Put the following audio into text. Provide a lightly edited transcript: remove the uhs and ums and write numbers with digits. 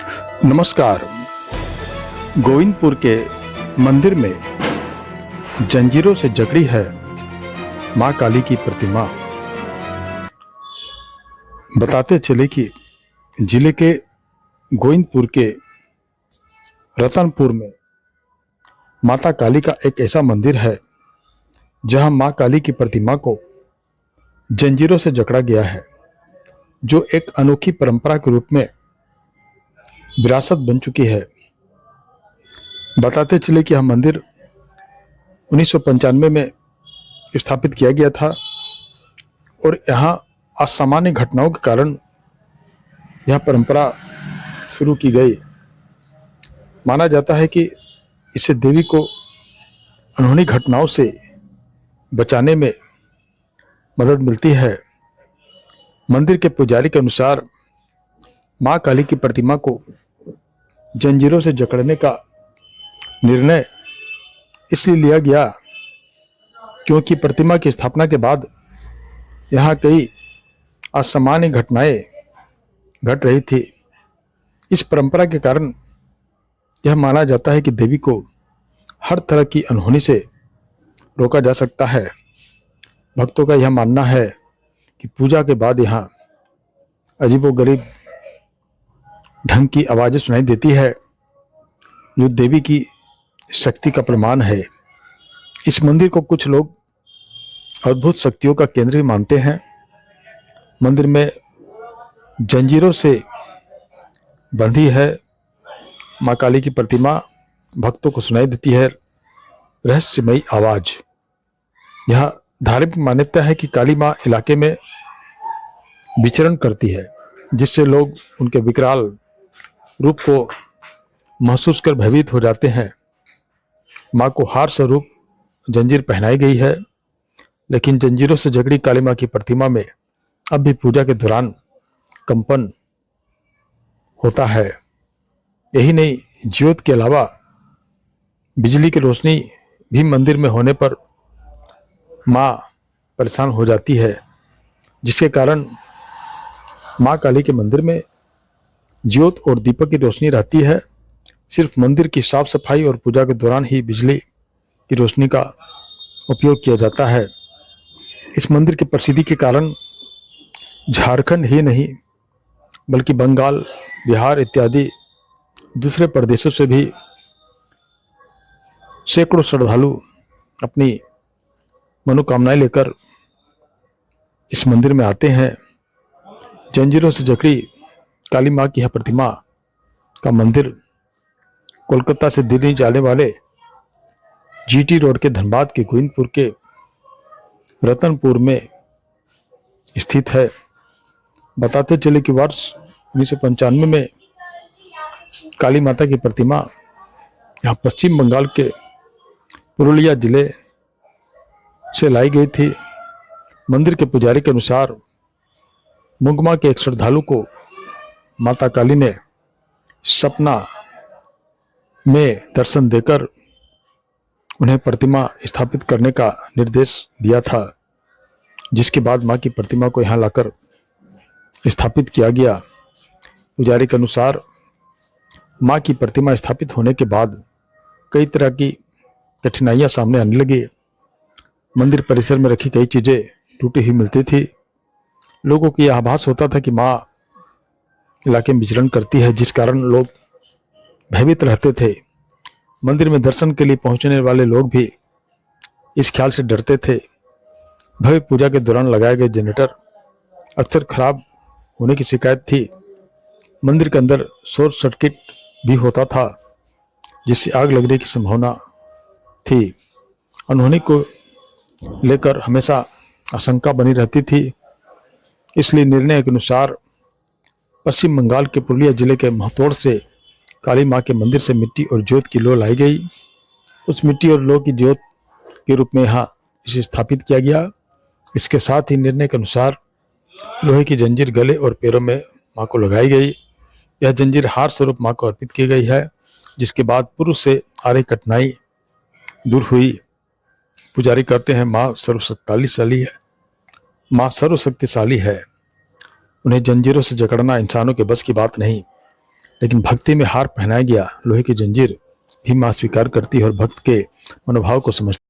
नमस्कार। गोविंदपुर के मंदिर में जंजीरों से जकड़ी है मां काली की प्रतिमा। बताते चले कि जिले के गोविंदपुर के रतनपुर में माता काली का एक ऐसा मंदिर है जहां मां काली की प्रतिमा को जंजीरों से जकड़ा गया है, जो एक अनोखी परंपरा के रूप में विरासत बन चुकी है। बताते चले कि यह मंदिर 1995 में स्थापित किया गया था और यहाँ असामान्य घटनाओं के कारण यह परंपरा शुरू की गई। माना जाता है कि इससे देवी को अनहोनी घटनाओं से बचाने में मदद मिलती है। मंदिर के पुजारी के अनुसार मां काली की प्रतिमा को जंजीरों से जकड़ने का निर्णय इसलिए लिया गया क्योंकि प्रतिमा की स्थापना के बाद यहाँ कई असामान्य घटनाएं घट रही थी। इस परंपरा के कारण यह माना जाता है कि देवी को हर तरह की अनहोनी से रोका जा सकता है। भक्तों का यह मानना है कि पूजा के बाद यहाँ अजीबोगरीब ढंग की आवाजें सुनाई देती है, जो देवी की शक्ति का प्रमाण है। इस मंदिर को कुछ लोग अद्भुत शक्तियों का केंद्र भी मानते हैं। मंदिर में जंजीरों से बंधी है मां काली की प्रतिमा। भक्तों को सुनाई देती है रहस्यमयी आवाज। यह धार्मिक मान्यता है कि काली मां इलाके में विचरण करती है, जिससे लोग उनके विकराल रूप को महसूस कर भयभीत हो जाते हैं। मां को हार स्वरूप जंजीर पहनाई गई है, लेकिन जंजीरों से जकड़ी काली मां की प्रतिमा में अब भी पूजा के दौरान कंपन होता है। यही नहीं, ज्योत के अलावा बिजली की रोशनी भी मंदिर में होने पर मां परेशान हो जाती है, जिसके कारण मां काली के मंदिर में ज्योत और दीपक की रोशनी रहती है। सिर्फ मंदिर की साफ सफाई और पूजा के दौरान ही बिजली की रोशनी का उपयोग किया जाता है। इस मंदिर की प्रसिद्धि के कारण झारखंड ही नहीं बल्कि बंगाल, बिहार इत्यादि दूसरे प्रदेशों से भी सैकड़ों श्रद्धालु अपनी मनोकामनाएं लेकर इस मंदिर में आते हैं। जंजीरों से जकड़ी काली मां की यह प्रतिमा का मंदिर कोलकाता से दिल्ली जाने वाले जीटी रोड के धनबाद के गोविंदपुर के रतनपुर में स्थित है। बताते चले कि वर्ष 1995 में काली माता की प्रतिमा यहाँ पश्चिम बंगाल के पुरुलिया जिले से लाई गई थी। मंदिर के पुजारी के अनुसार मुंगमा के एक श्रद्धालु को माता काली ने सपना में दर्शन देकर उन्हें प्रतिमा स्थापित करने का निर्देश दिया था, जिसके बाद मां की प्रतिमा को यहां लाकर स्थापित किया गया। पुजारी के अनुसार मां की प्रतिमा स्थापित होने के बाद कई तरह की कठिनाइयां सामने आने लगी। मंदिर परिसर में रखी कई चीजें टूटी हुई मिलती थी। लोगों को यह आभास होता था कि मां इलाके में विचरण करती है, जिस कारण लोग भयभीत रहते थे। मंदिर में दर्शन के लिए पहुंचने वाले लोग भी इस ख्याल से डरते थे। भव्य पूजा के दौरान लगाए गए जनरेटर अक्सर खराब होने की शिकायत थी। मंदिर के अंदर शॉर्ट सर्किट भी होता था, जिससे आग लगने की संभावना थी। अनहोनी को लेकर हमेशा आशंका बनी रहती थी। इसलिए निर्णय के अनुसार पश्चिम बंगाल के पुरुलिया जिले के महतोड़ से काली मां के मंदिर से मिट्टी और ज्योत की लौ लाई गई। उस मिट्टी और लौ की ज्योत के रूप में यहाँ इसे स्थापित किया गया। इसके साथ ही निर्णय के अनुसार लोहे की जंजीर गले और पैरों में मां को लगाई गई। यह जंजीर हार स्वरूप मां को अर्पित की गई है, जिसके बाद पुरुष से आ रही कठिनाई दूर हुई। पुजारी कहते हैं मां सर्वशक्तिशाली है। उन्हें जंजीरों से जकड़ना इंसानों के बस की बात नहीं। लेकिन भक्ति में हार पहनाया गया लोहे की जंजीर भी मां स्वीकार करती है और भक्त के मनोभाव को समझती है।